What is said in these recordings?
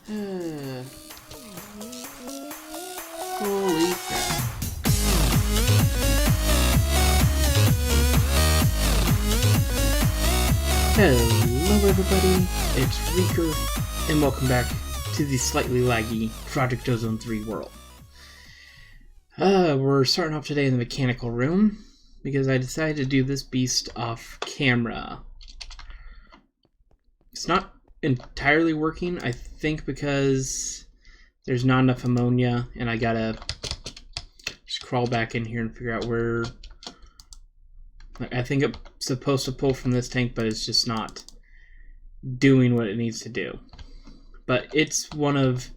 Holy crap. Hello everybody, it's Reeker, and welcome back to the slightly laggy Project Ozone 3 world. We're starting off today in the mechanical room, because I decided to do this beast off camera. It's not entirely working, I think, because there's not enough ammonia, and I gotta just crawl back in here and figure out where... I think it's supposed to pull from this tank, but it's just not doing what it needs to do. But it's one of...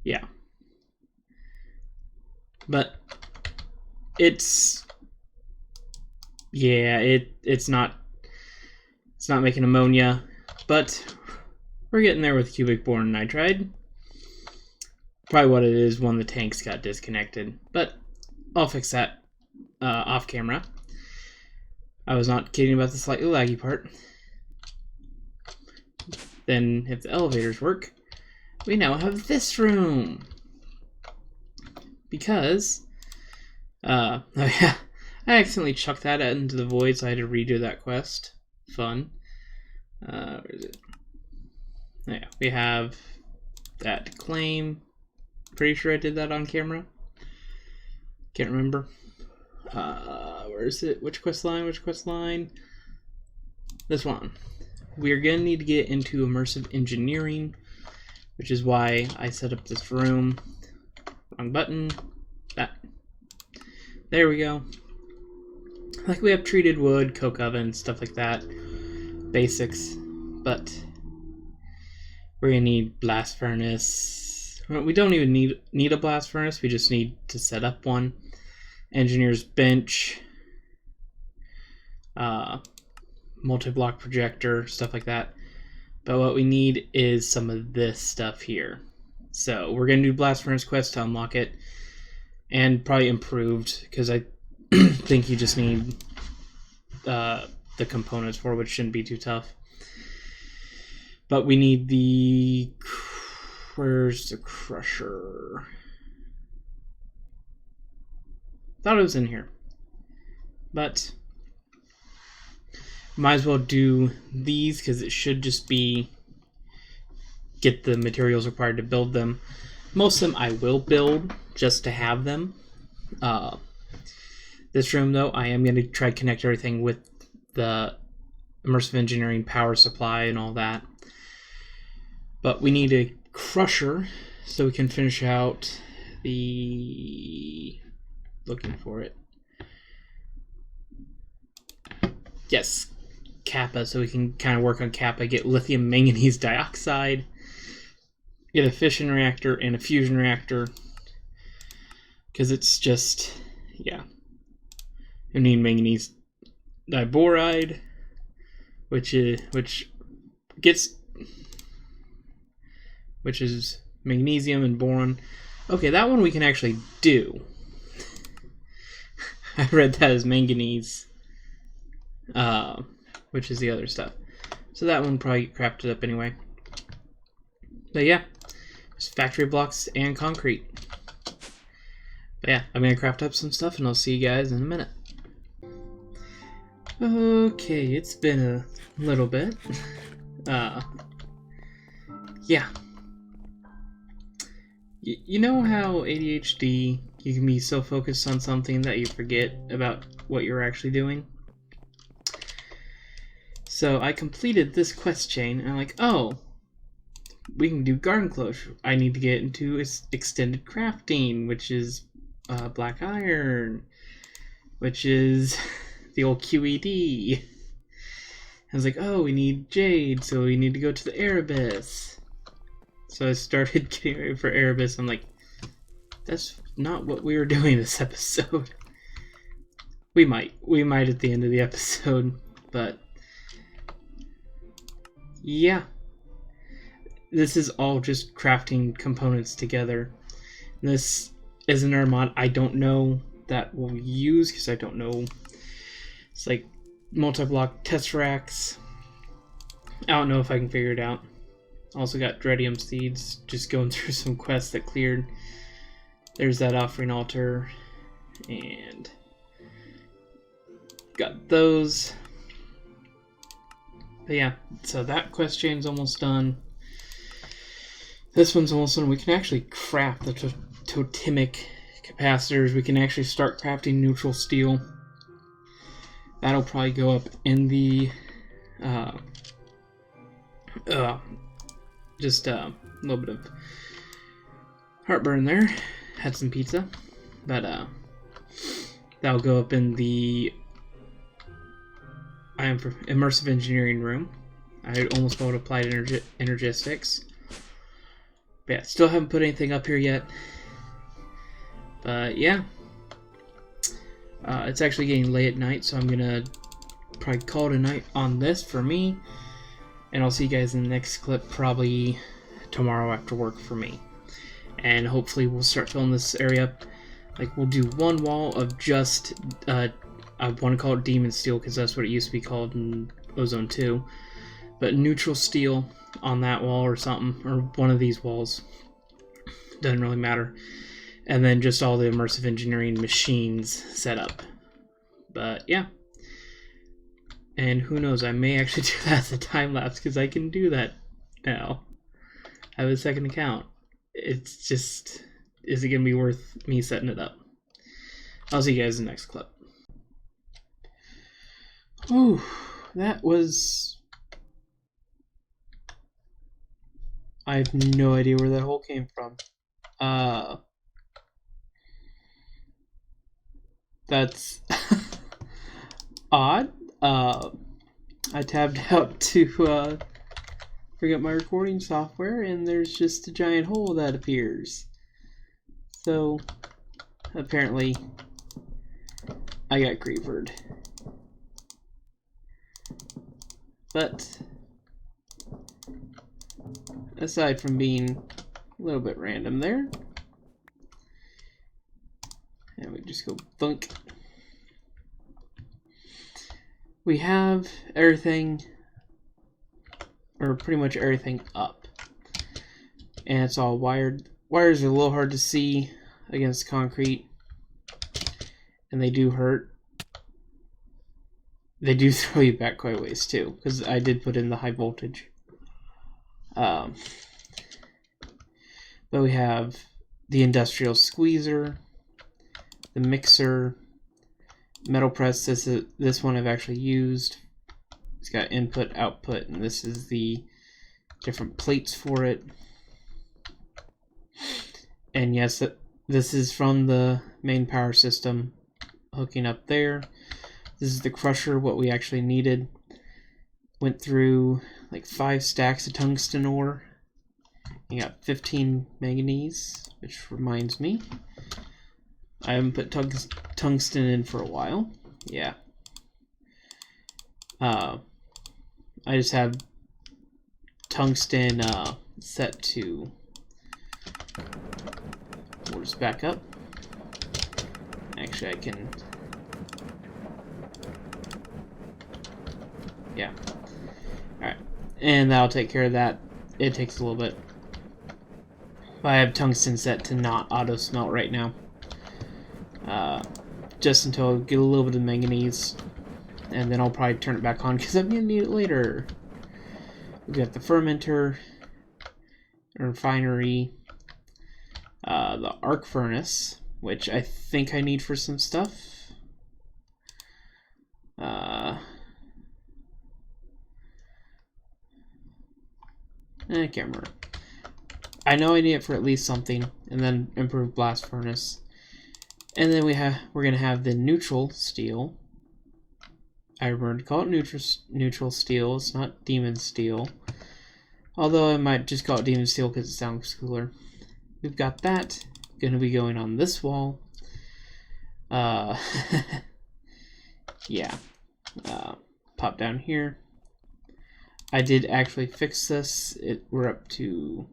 Yeah. But it's... Yeah, it's not making ammonia, but we're getting there with cubic boron nitride. Probably what it is, one of the tanks got disconnected, but I'll fix that off camera. I was not kidding about the slightly laggy part. Then, if the elevators work, we now have this room. Because, oh yeah, I accidentally chucked that out into the void, so I had to redo that quest. Fun. Where is it? Yeah, we have that to claim. Pretty sure I did that on camera. Can't remember. Where is it? Which quest line? Which quest line? This one. We are going to need to get into immersive engineering, which is why I set up this room. Wrong button. That. There we go. Like, we have treated wood, coke oven, stuff like that. Basics. But we're going to need blast furnace. We don't even need a blast furnace, we just need to set up one. Engineer's bench, multi-block projector, stuff like that. But what we need is some of this stuff here. So we're going to do blast furnace quest to unlock it, and probably improved, because I think you just need the components for it, which shouldn't be too tough. But we need the... Where's the crusher? Thought it was in here. But might as well do these, because it should just be get the materials required to build them. Most of them I will build just to have them. This room, though, I am going to try to connect everything with the immersive engineering power supply and all that. But we need a crusher so we can finish out the... looking for it. Yes, Kappa, so we can kind of work on Kappa, get lithium manganese dioxide, get a fission reactor and a fusion reactor, because it's just, yeah. We need manganese diboride, which is magnesium and boron. Okay, that one we can actually do. I read that as manganese, which is the other stuff. So that one probably crafted up anyway. But yeah, just factory blocks and concrete. But yeah, I'm gonna craft up some stuff and I'll see you guys in a minute. Okay, it's been a little bit. Yeah. You know how ADHD, you can be so focused on something that you forget about what you're actually doing? So I completed this quest chain, and I'm like, oh, we can do garden closure. I need to get into extended crafting, which is black iron, which is the old QED. I was like, oh, we need jade, so we need to go to the Erebus. So I started getting ready for Erebus. I'm like, that's not what we were doing this episode. We might at the end of the episode, but yeah. This is all just crafting components together. This is an mod I don't know that we'll use, because I don't know. It's like multi-block tesseracts, I don't know if I can figure it out. Also got Dreadium Seeds, just going through some quests that cleared. There's that offering altar, and got those. But yeah, so that quest chain's almost done. This one's almost done. We can actually craft the totemic capacitors. We can actually start crafting neutral steel. That'll probably go up in the just a little bit of heartburn there. Had some pizza, but that'll go up in the immersive engineering room. I almost called applied energistics. But yeah, still haven't put anything up here yet. But yeah, it's actually getting late at night, so I'm gonna probably call it a night on this for me. And I'll see you guys in the next clip, probably tomorrow after work for me. And hopefully we'll start filling this area up. Like, we'll do one wall of just, I want to call it Demon Steel, because that's what it used to be called in Ozone 2. But neutral steel on that wall or something, or one of these walls. Doesn't really matter. And then just all the immersive engineering machines set up. But yeah. And who knows, I may actually do that as a time lapse, because I can do that now. I have a second account. It's just, is it going to be worth me setting it up? I'll see you guys in the next clip. Ooh, that was... I have no idea where that hole came from. That's odd. I tabbed out to forget my recording software, and there's just a giant hole that appears. So apparently I got grievered. But aside from being a little bit random there, and we just go thunk. We have everything, or pretty much everything up. And it's all wired. Wires are a little hard to see against concrete, and they do hurt. They do throw you back quite a ways too, because I did put in the high voltage. But we have the industrial squeezer, the mixer, metal press. This one I've actually used. It's got input, output, and this is the different plates for it. And yes, this is from the main power system hooking up there. This is the crusher, what we actually needed. Went through like 5 stacks of tungsten ore. You got 15 manganese, which reminds me, I haven't put tungsten in for a while. Yeah. I just have tungsten set to... We'll just back up. Actually, I can... Yeah. Alright. And that'll take care of that. It takes a little bit. But I have tungsten set to not auto smelt right now. Just until I get a little bit of manganese, and then I'll probably turn it back on because I'm gonna need it later. We got the fermenter, refinery, the arc furnace, which I think I need for some stuff. I can't remember. I know I need it for at least something, and then improved blast furnace. And then we're gonna have the neutral steel. I remember to call it neutral steel. It's not demon steel. Although I might just call it demon steel because it sounds cooler. We've got that gonna be going on this wall. Yeah. Pop down here. I did actually fix this. We're up to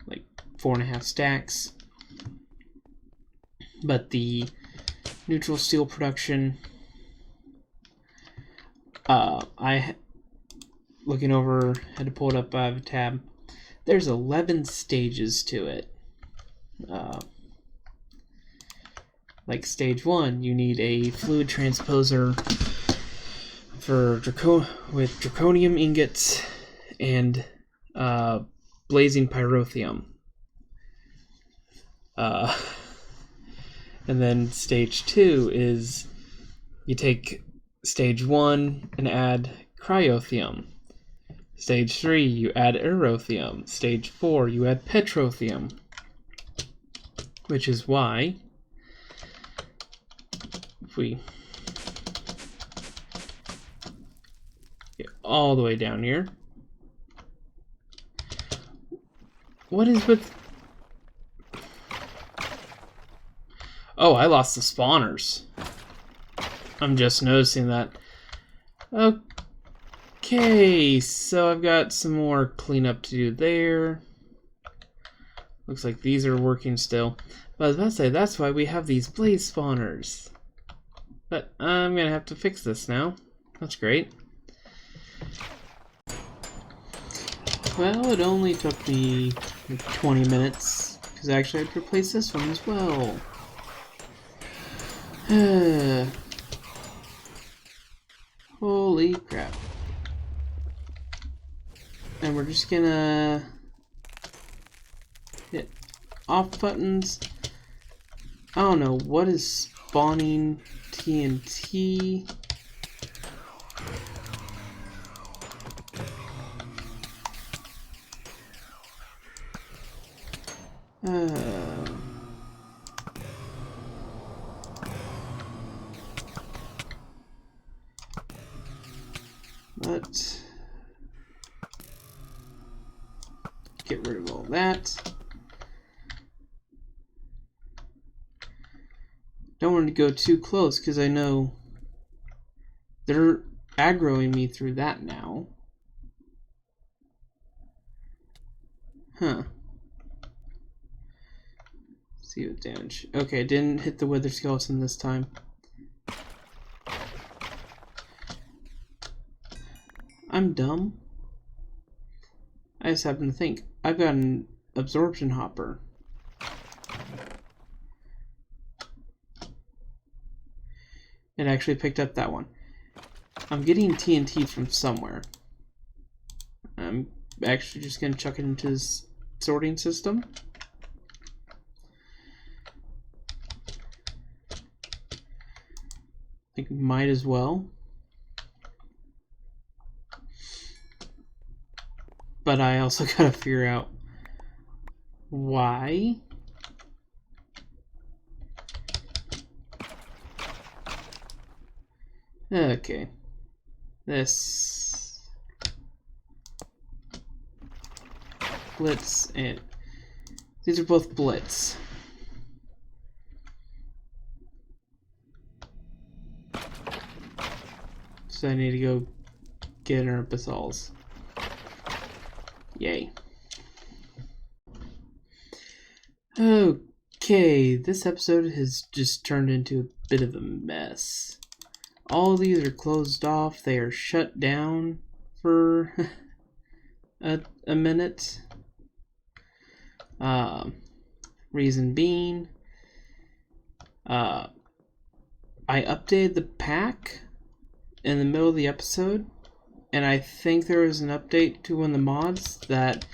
like 4.5 stacks. But the neutral steel production, looking over, had to pull it up. I have a tab. There's 11 stages to it. Like stage 1, you need a fluid transposer for with draconium ingots and blazing pyrotheum. And then stage 2 is you take stage 1 and add cryotheum. Stage 3, you add aerotheum. Stage 4, you add petrotheum. Which is why, if we get all the way down here, what is with... Oh, I lost the spawners. I'm just noticing that. Okay, so I've got some more cleanup to do there. Looks like these are working still. But I was about to say, that's why we have these blaze spawners. But I'm gonna have to fix this now. That's great. Well, it only took me like 20 minutes, because actually I had to replace this one as well. Holy crap. And we're just gonna hit off buttons. I don't know what is spawning TNT. Let's get rid of all that. Don't want to go too close because I know they're aggroing me through that now. Huh. See what damage. Okay, didn't hit the wither skeleton this time. I'm dumb. I just happen to think I've got an absorption hopper. It actually picked up that one. I'm getting TNT from somewhere. I'm actually just going to chuck it into this sorting system. I think might as well. But I also got to figure out why. Okay. This Blitz and these are both Blitz. So I need to go get our basalts. Yay. Okay, this episode has just turned into a bit of a mess. All of these are closed off. They are shut down for a minute. Reason being, I updated the pack in the middle of the episode, and I think there was an update to one of the mods that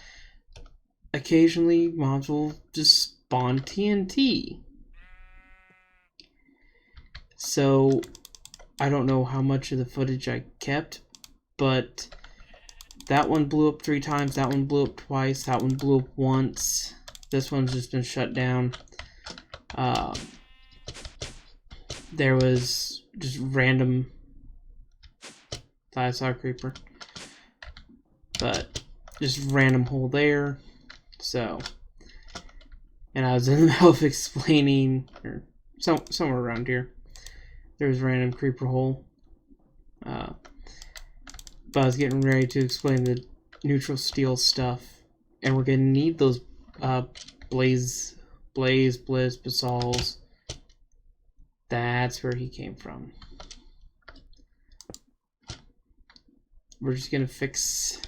occasionally mods will just spawn TNT. So I don't know how much of the footage I kept, but that one blew up 3 times, that one blew up twice, that one blew up once. This one's just been shut down. There was just random... I saw a creeper. But just random hole there. So... And I was in the middle of explaining... or somewhere around here. There's a random creeper hole. But I was getting ready to explain the neutral steel stuff. And we're going to need those Blizz basalts. That's where he came from. we're just gonna fix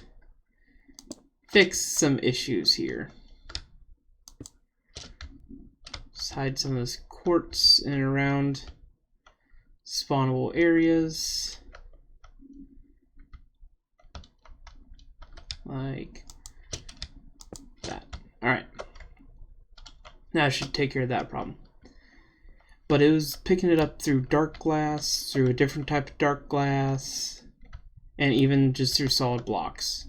some issues here. Just hide some of this quartz in and around spawnable areas. Like that. Alright. Now I should take care of that problem. But it was picking it up through dark glass, through a different type of dark glass, and even just through solid blocks.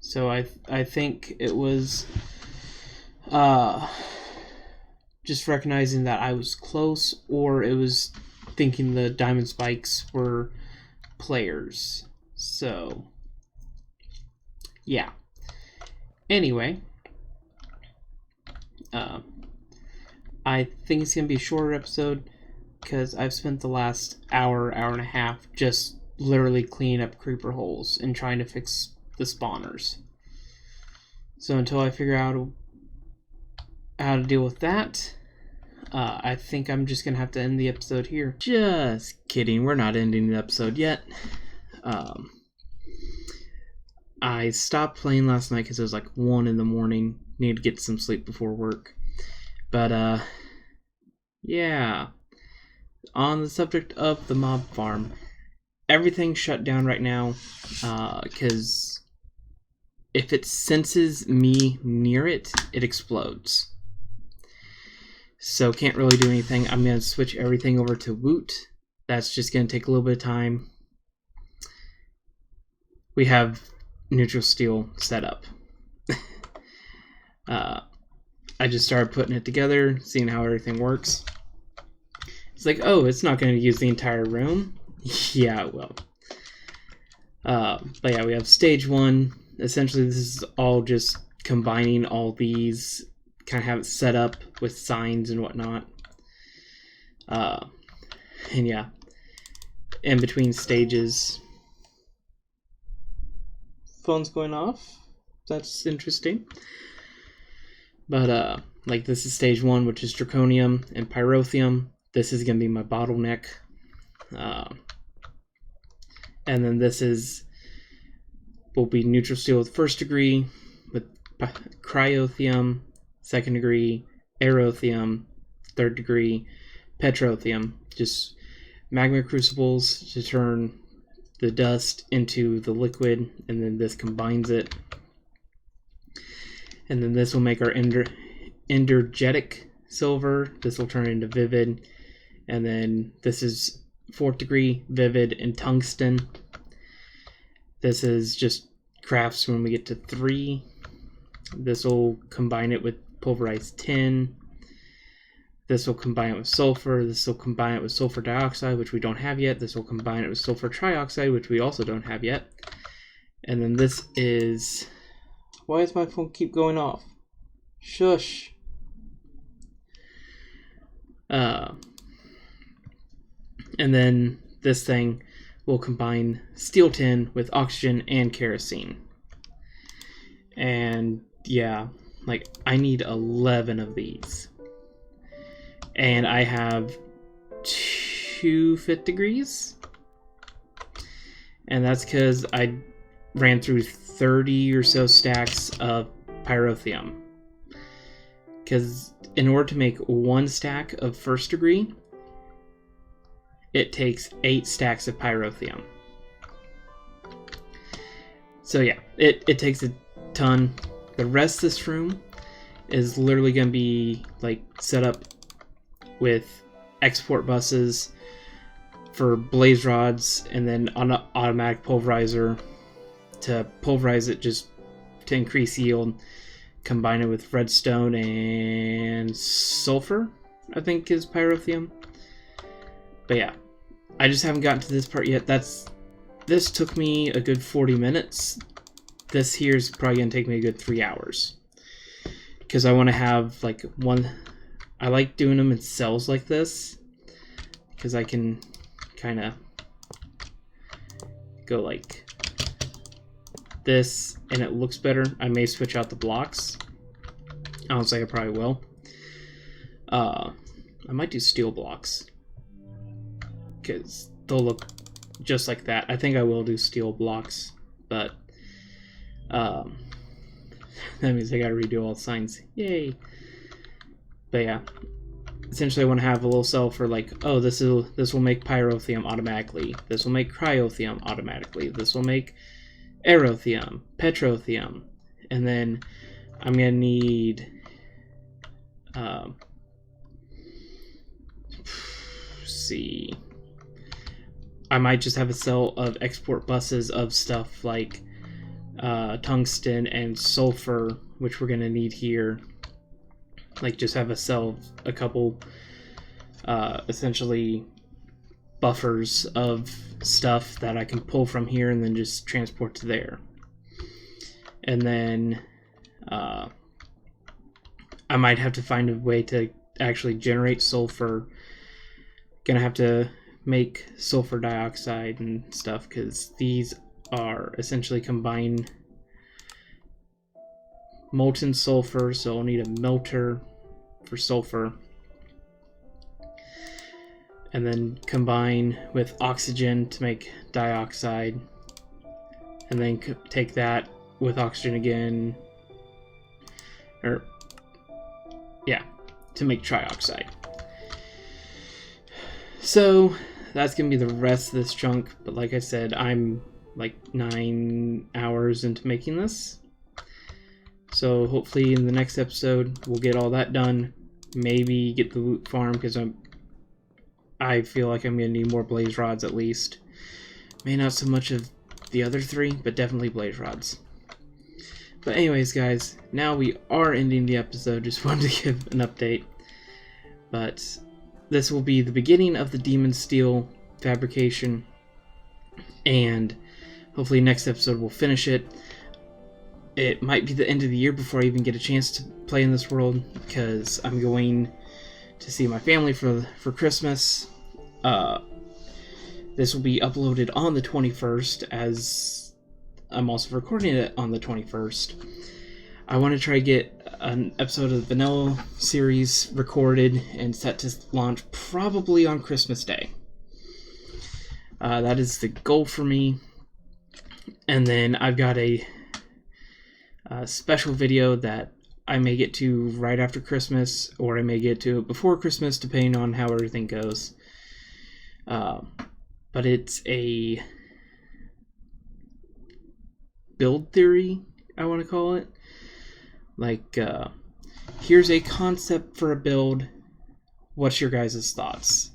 So I think it was just recognizing that I was close, or it was thinking the diamond spikes were players. So yeah. Anyway, I think it's gonna be a shorter episode because I've spent the last hour and a half just literally cleaning up creeper holes and trying to fix the spawners. So until I figure out how to deal with that, I think I'm just gonna have to end the episode here. Just kidding, we're not ending the episode yet. I stopped playing last night because it was like 1 in the morning. Need to get some sleep before work. But yeah. On the subject of the mob farm, everything's shut down right now because if it senses me near it, it explodes. So can't really do anything. I'm going to switch everything over to Woot. That's just going to take a little bit of time. We have neutral steel set up. I just started putting it together, seeing how everything works. It's like, oh, it's not going to use the entire room. Yeah, it will. But yeah, we have stage 1. Essentially, this is all just combining all these, kind of have it set up with signs and whatnot. And yeah, in between stages. Phone's going off. That's interesting. But like this is stage 1, which is draconium and pyrotheum. This is gonna be my bottleneck. And then this will be neutral steel with 1st degree, with cryotheum, 2nd degree, aerotheum, 3rd degree, petrotheum. Just magma crucibles to turn the dust into the liquid, and then this combines it. And then this will make our energetic silver. This will turn into vivid. And then this is 4th degree, vivid, and tungsten. This is just crafts when we get to 3. This will combine it with pulverized tin. This will combine it with sulfur. This will combine it with sulfur dioxide, which we don't have yet. This will combine it with sulfur trioxide, which we also don't have yet. And then this is... Why does my phone keep going off? Shush. And then this thing will combine steel tin with oxygen and kerosene. And yeah, like I need 11 of these. And I have 2 5th degrees. And that's because I ran through 30 or so stacks of pyrotheum. Because in order to make 1 stack of 1st degree, it takes 8 stacks of pyrotheum. So yeah, it takes a ton. The rest of this room is literally going to be like set up with export buses for blaze rods, and then on an automatic pulverizer to pulverize it just to increase yield. Combine it with redstone and sulfur, I think is pyrotheum. But yeah, I just haven't gotten to this part yet. This took me a good 40 minutes. This here is probably going to take me a good 3 hours. Because I want to have like one... I like doing them in cells like this. Because I can kind of go like this and it looks better. I may switch out the blocks. Honestly, I probably will. I might do steel blocks. Because they'll look just like that. I think I will do steel blocks, but that means I gotta redo all the signs. Yay! But yeah, essentially I want to have a little cell for like, oh, this will make pyrotheum automatically. This will make cryotheum automatically. This will make aerotheum, petrotheum, and then I'm gonna need see, I might just have a cell of export buses of stuff like tungsten and sulfur, which we're gonna need here. Like, just have a cell, a couple essentially buffers of stuff that I can pull from here and then just transport to there. And then I might have to find a way to actually generate sulfur. Gonna have to make sulfur dioxide and stuff, because these are essentially combined molten sulfur, so I'll need a melter for sulfur, and then combine with oxygen to make dioxide, and then take that with oxygen again, or yeah, to make trioxide. So that's gonna be the rest of this chunk, but like I said, I'm like 9 hours into making this. So hopefully in the next episode we'll get all that done. Maybe get the loot farm, because I feel like I'm gonna need more blaze rods at least. May not so much of the other 3, but definitely blaze rods. But anyways, guys, now we are ending the episode. Just wanted to give an update. But this will be the beginning of the demon steel fabrication, and hopefully next episode we'll finish it. It might be the end of the year before I even get a chance to play in this world, because I'm going to see my family for Christmas. This will be uploaded on the 21st, as I'm also recording it on the 21st. I want to try to get an episode of the Vanilla series recorded and set to launch probably on Christmas Day. That is the goal for me. And then I've got a special video that I may get to right after Christmas, or I may get to it before Christmas, depending on how everything goes. But it's a build theory, I want to call it. Like, here's a concept for a build. What's your guys' thoughts?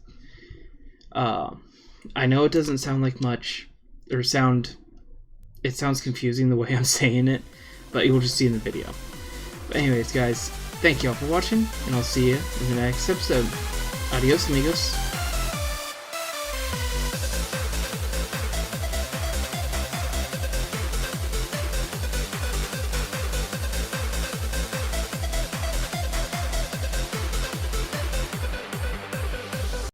I know it doesn't sound like much, or it sounds confusing the way I'm saying it, but you'll just see in the video. But anyways, guys, thank you all for watching, and I'll see you in the next episode. Adios, amigos.